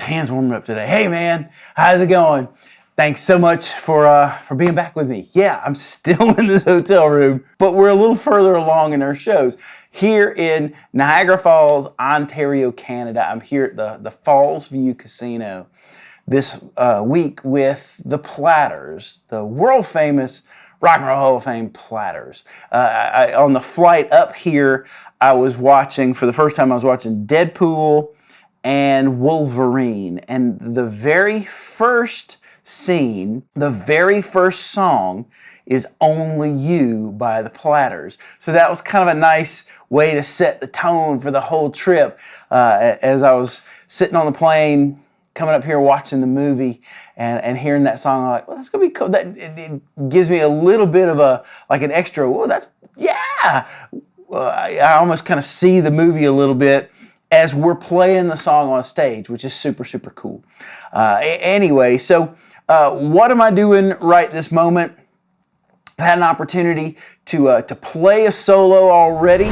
hands warming up today. Hey man, how's it going? Thanks so much for being back with me. Yeah, I'm still in this hotel room, but we're a little further along in our shows. Here in Niagara Falls, Ontario, Canada. I'm here at the Falls View Casino this week with the Platters, the world famous Rock and Roll Hall of Fame Platters. On the flight up here, I was watching, for the first time, I was watching Deadpool and Wolverine. And the very first scene, the very first song is Only You by the Platters. So that was kind of a nice way to set the tone for the whole trip. As I was sitting on the plane, coming up here watching the movie and hearing that song, I'm like, well, that's gonna be cool. That it gives me a little bit of an extra, oh, that's, yeah. I almost kind of see the movie a little bit as we're playing the song on stage, which is super, super cool. Anyway, so what am I doing right this moment? I've had an opportunity to play a solo already.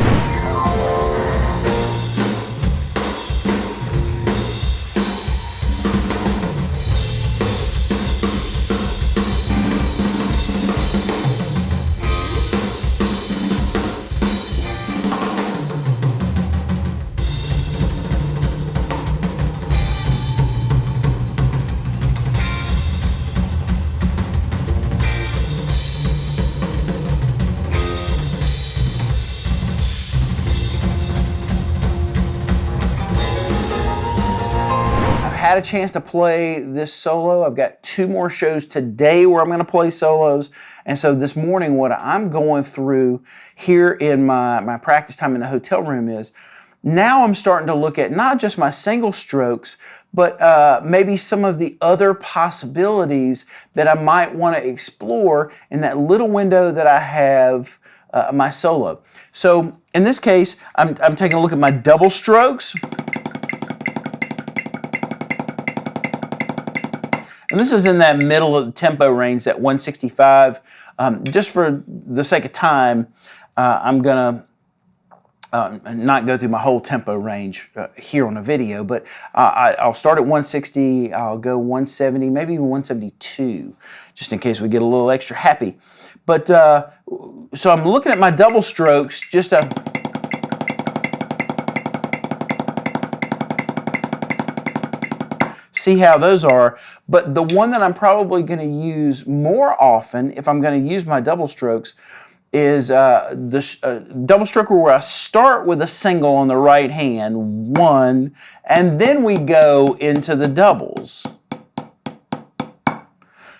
Had a chance to play this solo. I've got 2 more shows today where I'm going to play solos. And so this morning, what I'm going through here in my practice time in the hotel room is, now I'm starting to look at not just my single strokes, but maybe some of the other possibilities that I might want to explore in that little window that I have my solo. So in this case, I'm taking a look at my double strokes. And this is in that middle of the tempo range, that 165. Just for the sake of time, I'm gonna not go through my whole tempo range here on the video, but I'll start at 160, I'll go 170, maybe even 172, just in case we get a little extra happy. But so I'm looking at my double strokes, just to see how those are. But the one that I'm probably going to use more often, if I'm going to use my double strokes, is this double stroke where I start with a single on the right hand, 1, and then we go into the doubles.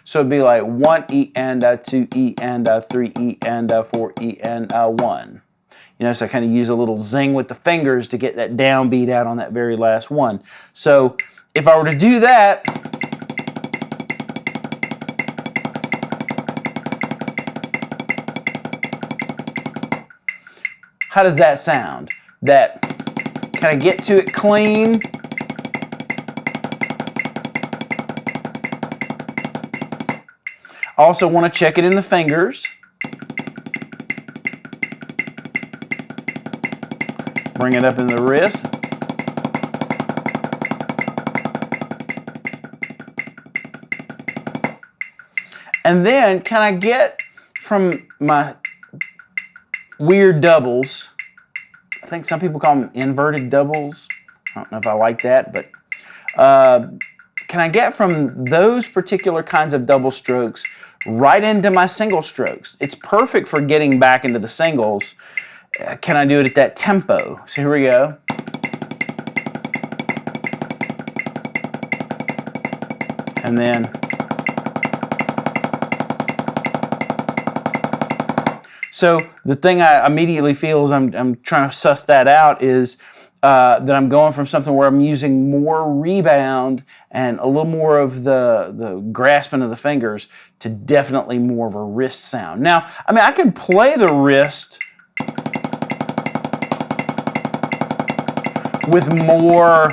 So it'd be like 1 E and 2 E and 3 E and 4 E and 1. You know, so I kind of use a little zing with the fingers to get that downbeat out on that very last one. So if I were to do that, how does that sound? Can I get to it clean? I also want to check it in the fingers. Bring it up in the wrist. And then, can I get from my weird doubles, I think some people call them inverted doubles. I don't know if I like that, but can I get from those particular kinds of double strokes right into my single strokes? It's perfect for getting back into the singles. Can I do it at that tempo? So here we go. And then so the thing I immediately feel as I'm trying to suss that out is that I'm going from something where I'm using more rebound and a little more of the grasping of the fingers to definitely more of a wrist sound. Now, I mean, I can play the wrist with more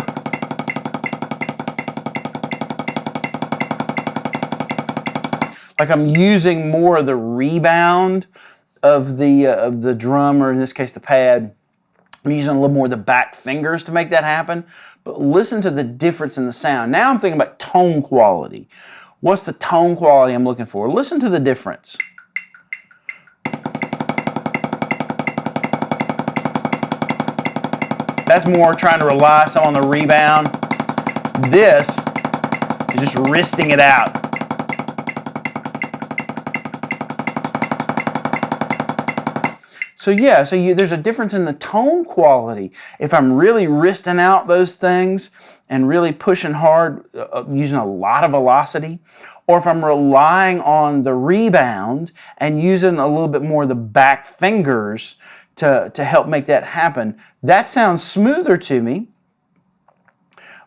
like I'm using more of the rebound of the drum, or in this case the pad, I'm using a little more of the back fingers to make that happen, but listen to the difference in the sound. Now I'm thinking about tone quality. What's the tone quality I'm looking for? Listen to the difference. That's more trying to rely some on the rebound. This is just wristing it out. So yeah, there's a difference in the tone quality. If I'm really wristing out those things and really pushing hard, using a lot of velocity, or if I'm relying on the rebound and using a little bit more of the back fingers to help make that happen, that sounds smoother to me.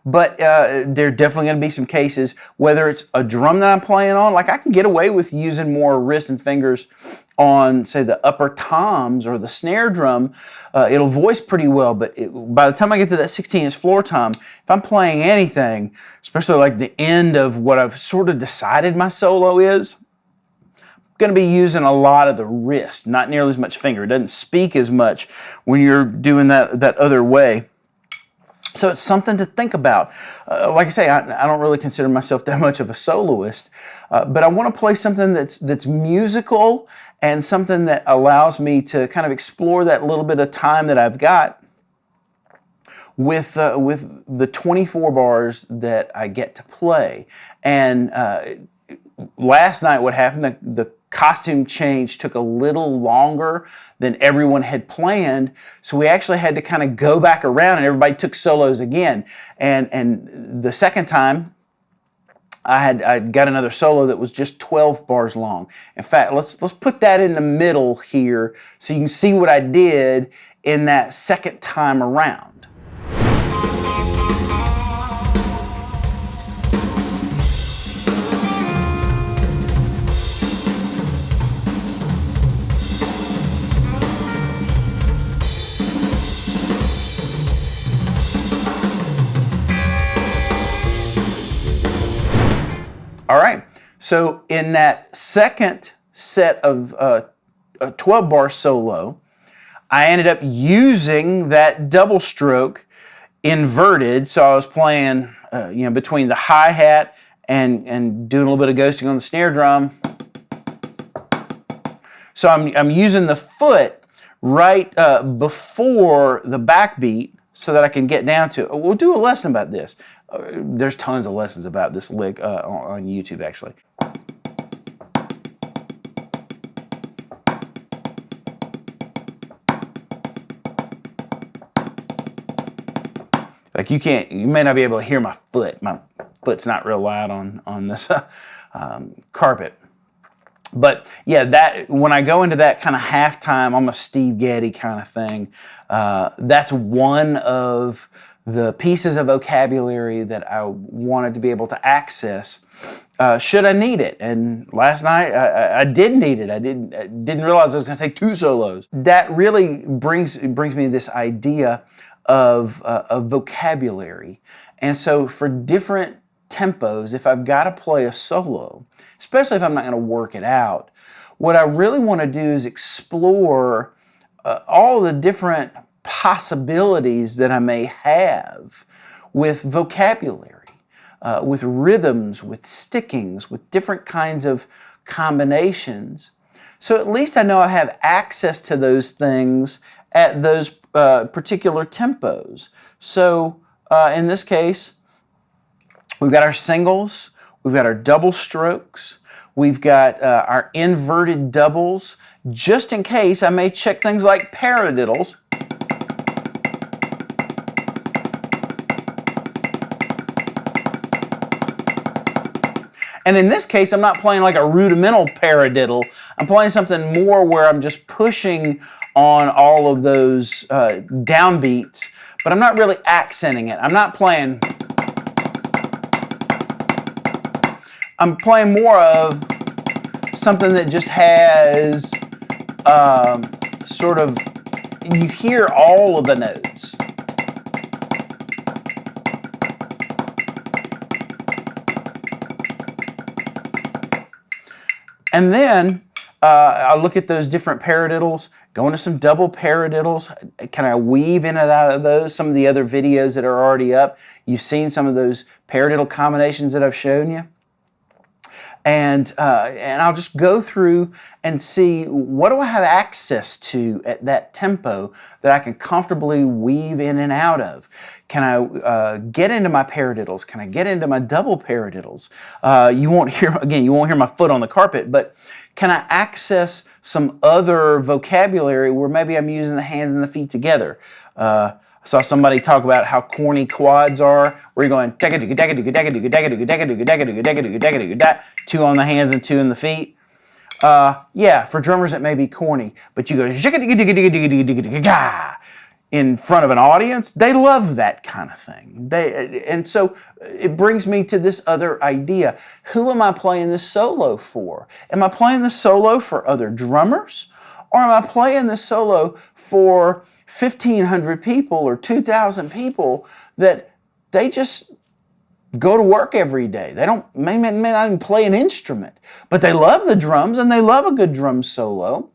But there are definitely going to be some cases, whether it's a drum that I'm playing on, like I can get away with using more wrist and fingers on, say, the upper toms or the snare drum. It'll voice pretty well, but by the time I get to that 16-inch floor tom, if I'm playing anything, especially like the end of what I've sort of decided my solo is, I'm going to be using a lot of the wrist, not nearly as much finger. It doesn't speak as much when you're doing that other way. So it's something to think about. Like I say, I don't really consider myself that much of a soloist, but I want to play something that's musical and something that allows me to kind of explore that little bit of time that I've got with the 24 bars that I get to play. And last night what happened, the costume change took a little longer than everyone had planned, so we actually had to kind of go back around and everybody took solos again. And the second time I got another solo that was just 12 bars long. In fact, let's put that in the middle here so you can see what I did in that second time around. All right, so in that second set of a 12-bar solo, I ended up using that double stroke inverted. So I was playing, between the hi-hat and doing a little bit of ghosting on the snare drum. So I'm using the foot right before the backbeat so that I can get down to it. We'll do a lesson about this. There's tons of lessons about this lick on YouTube, actually. Like you may not be able to hear my foot. My foot's not real loud on this carpet. But yeah, that when I go into that kind of halftime, almost Steve Getty kind of thing, that's one of the pieces of vocabulary that I wanted to be able to access should I need it. And last night I did need it. I didn't realize I was going to take two solos. That really brings me this idea of vocabulary. And so for different tempos, if I've got to play a solo, especially if I'm not going to work it out, what I really want to do is explore all the different possibilities that I may have with vocabulary, with rhythms, with stickings, with different kinds of combinations. So at least I know I have access to those things at those particular tempos. So in this case, we've got our singles, we've got our double strokes, we've got our inverted doubles, just in case I may check things like paradiddles. And in this case, I'm not playing like a rudimental paradiddle. I'm playing something more where I'm just pushing on all of those downbeats, but I'm not really accenting it. I'm not playing. I'm playing more of something that just has sort of, you hear all of the notes. And then I look at those different paradiddles, go into some double paradiddles, kind of weave in and out of those. Some of the other videos that are already up, you've seen some of those paradiddle combinations that I've shown you. And I'll just go through and see what do I have access to at that tempo that I can comfortably weave in and out of. Can I get into my paradiddles? Can I get into my double paradiddles? You won't hear my foot on the carpet, but can I access some other vocabulary where maybe I'm using the hands and the feet together? I saw somebody talk about how corny quads are, where you're going two on the hands and two in the feet. Yeah, for drummers it may be corny, but you go in front of an audience, they love that kind of thing. And so it brings me to this other idea. Who am I playing this solo for? Am I playing this solo for other drummers? Or am I playing this solo for 1,500 people or 2,000 people that they just go to work every day? They may not even play an instrument, but they love the drums and they love a good drum solo.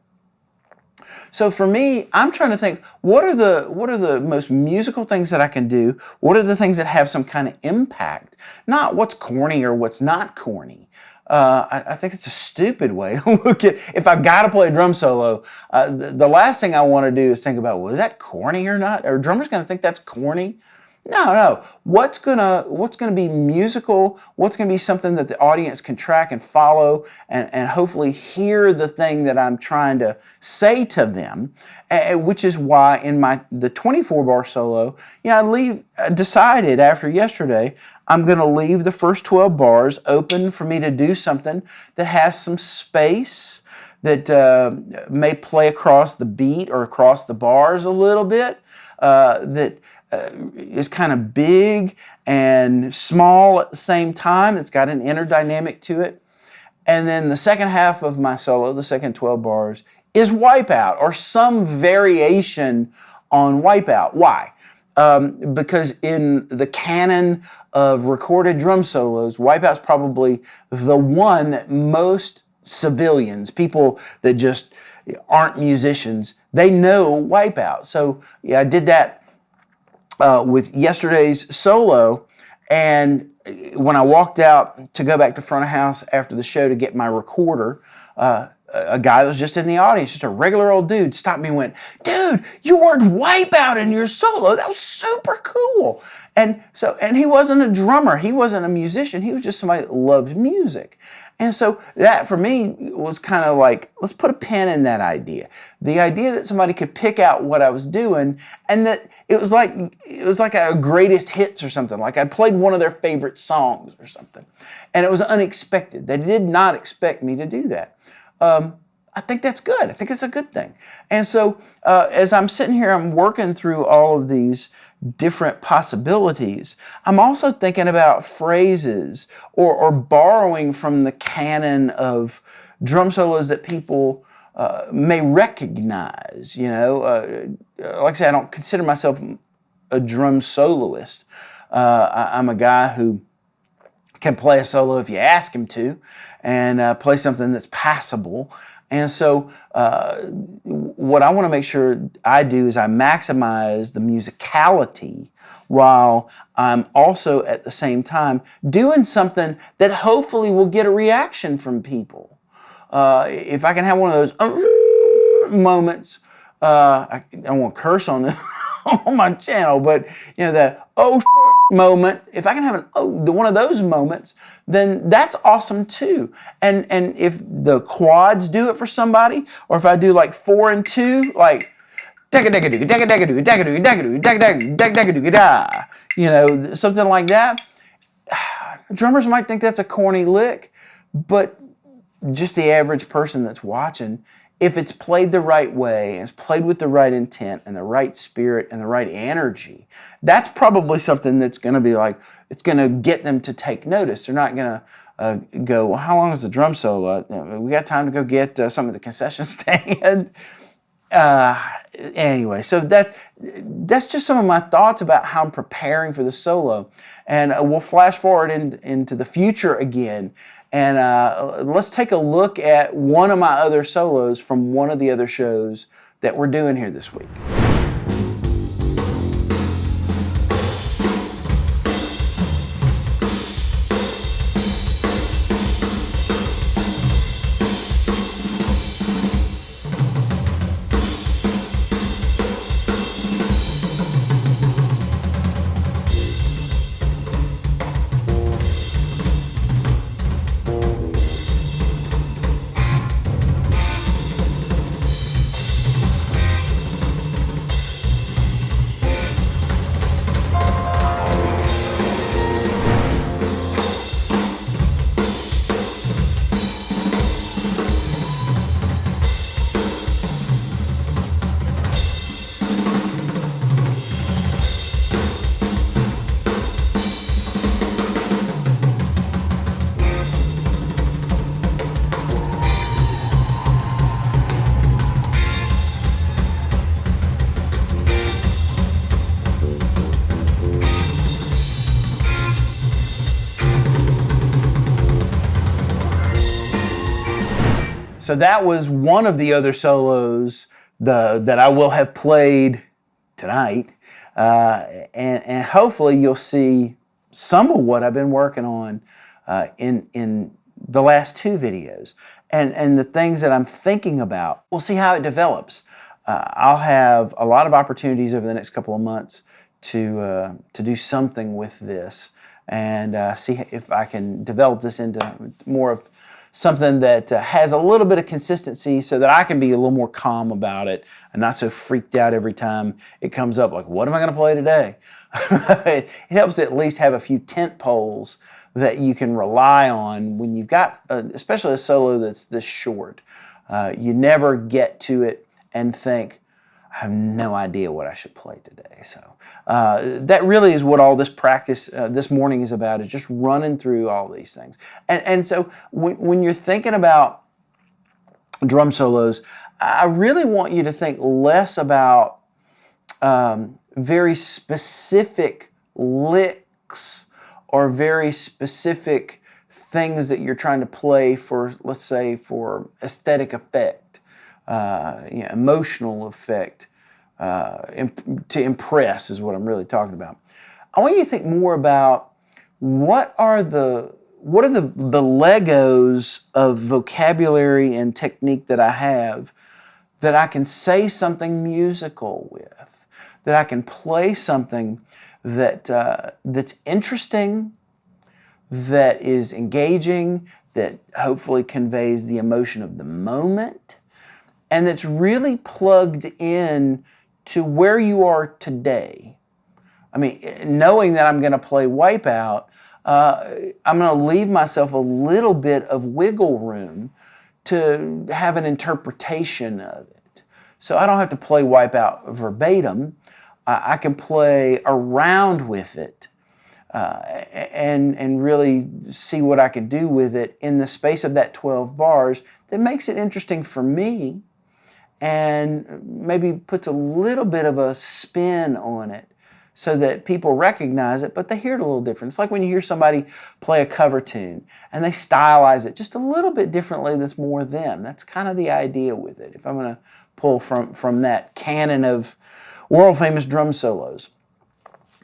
So for me, I'm trying to think, what are the most musical things that I can do? What are the things that have some kind of impact? Not what's corny or what's not corny. I think it's a stupid way to look at, if I've got to play a drum solo, the last thing I want to do is think about, well, is that corny or not? Are drummers going to think that's corny? No. What's gonna be musical? What's gonna be something that the audience can track and follow and hopefully hear the thing that I'm trying to say to them, which is why in the 24-bar solo, I decided after yesterday, I'm gonna leave the first 12 bars open for me to do something that has some space, that may play across the beat or across the bars a little bit, that is kind of big and small at the same time. It's got an inner dynamic to it. And then the second half of my solo, the second 12 bars, is Wipeout or some variation on Wipeout. Why? Because in the canon of recorded drum solos, Wipeout's probably the one that most civilians, people that just aren't musicians, they know Wipeout. So yeah, I did that with yesterday's solo, and when I walked out to go back to front of house after the show to get my recorder, a guy that was just in the audience, just a regular old dude, stopped me and went, "Dude, you heard Wipeout in your solo. That was super cool." And he wasn't a drummer. He wasn't a musician. He was just somebody that loved music. And so that for me was kind of like, let's put a pin in that idea. The idea that somebody could pick out what I was doing, and that it was like a greatest hits or something. Like I played one of their favorite songs or something. And it was unexpected. They did not expect me to do that. I think that's good. I think it's a good thing. And so as I'm sitting here, I'm working through all of these different possibilities. I'm also thinking about phrases or borrowing from the canon of drum solos that people may recognize. Like I say, I don't consider myself a drum soloist. I'm a guy who can play a solo if you ask him to, and play something that's passable. And so what I want to make sure I do is I maximize the musicality while I'm also at the same time doing something that hopefully will get a reaction from people. If I can have one of those moments, I don't want to curse on this on my channel, but that moment, if I can have one of those moments, then that's awesome too. And if the quads do it for somebody, or if I do like 4 and 2, like something like that, drummers might think that's a corny lick, but just the average person that's watching, if it's played the right way, and it's played with the right intent and the right spirit and the right energy, that's probably something that's going to be like, it's going to get them to take notice. They're not going to go, well, how long is the drum solo? We got time to go get something at the concession stand. Anyway, so that's just some of my thoughts about how I'm preparing for the solo. And we'll flash forward into the future again. And let's take a look at one of my other solos from one of the other shows that we're doing here this week. So that was one of the other solos that I will have played tonight, and hopefully you'll see some of what I've been working on in the last two videos, and the things that I'm thinking about. We'll see how it develops. I'll have a lot of opportunities over the next couple of months to do something with this, and see if I can develop this into more of something that has a little bit of consistency so that I can be a little more calm about it and not so freaked out every time it comes up like, what am I going to play today? It helps to at least have a few tent poles that you can rely on when you've got, especially a solo that's this short. You never get to it and think, I have no idea what I should play today. So that really is what all this practice this morning is about, is just running through all these things. And so when you're thinking about drum solos, I really want you to think less about very specific licks or very specific things that you're trying to play for, let's say, for aesthetic effect. Emotional effect, to impress is what I'm really talking about. I want you to think more about what are the Legos of vocabulary and technique that I have that I can say something musical with, that I can play something that's interesting, that is engaging, that hopefully conveys the emotion of the moment, and that's really plugged in to where you are today. I mean, knowing that I'm going to play Wipeout, I'm going to leave myself a little bit of wiggle room to have an interpretation of it. So I don't have to play Wipeout verbatim. I can play around with it and really see what I can do with it in the space of that 12 bars that makes it interesting for me, and maybe puts a little bit of a spin on it so that people recognize it, but they hear it a little different. It's like when you hear somebody play a cover tune and they stylize it just a little bit differently that's more them. That's kind of the idea with it. If I'm going to pull from that canon of world-famous drum solos.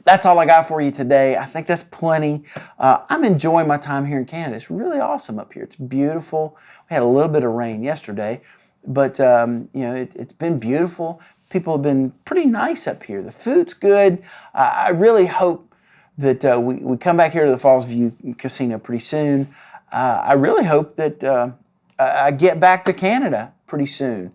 That's all I got for you today. I think that's plenty. I'm enjoying my time here in Canada. It's really awesome up here. It's beautiful. We had a little bit of rain yesterday, but it's been beautiful. People have been pretty nice up here. The food's good. I really hope that we come back here to the Falls View Casino pretty soon. I really hope that I get back to Canada pretty soon.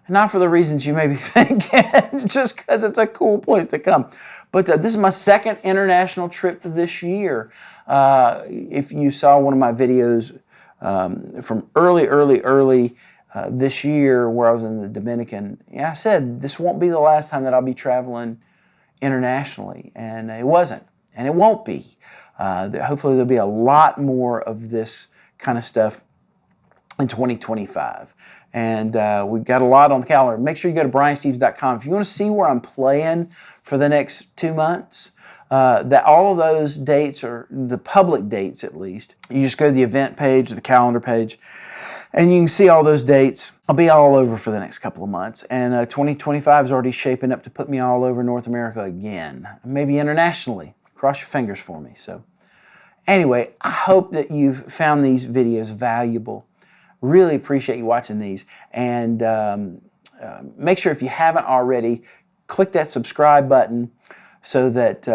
Not for the reasons you may be thinking, just because it's a cool place to come. But this is my second international trip this year. If you saw one of my videos from early this year where I was in the Dominican, I said this won't be the last time that I'll be traveling internationally. And it wasn't, and it won't be. Hopefully there'll be a lot more of this kind of stuff in 2025. And we've got a lot on the calendar. Make sure you go to briansteves.com. If you want to see where I'm playing for the next 2 months, that all of those dates are the public dates at least. You just go to the event page, the calendar page, and you can see all those dates. I'll be all over for the next couple of months. And 2025 is already shaping up to put me all over North America again, maybe internationally. Cross your fingers for me. So anyway, I hope that you've found these videos valuable. Really appreciate you watching these. And make sure if you haven't already, click that subscribe button so that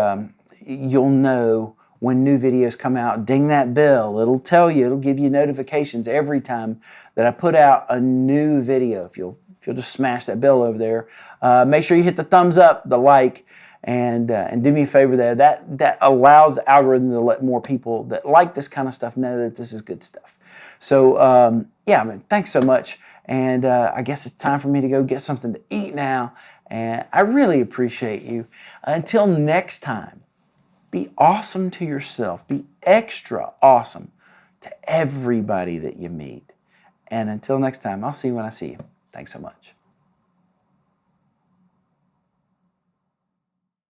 you'll know when new videos come out. Ding that bell. It'll tell you, it'll give you notifications every time that I put out a new video. If you'll just smash that bell over there. Make sure you hit the thumbs up, the like, and do me a favor there. That allows the algorithm to let more people that like this kind of stuff know that this is good stuff. So yeah, man, thanks so much. And I guess it's time for me to go get something to eat now. And I really appreciate you. Until next time, be awesome to yourself. Be extra awesome to everybody that you meet. And until next time, I'll see you when I see you. Thanks so much.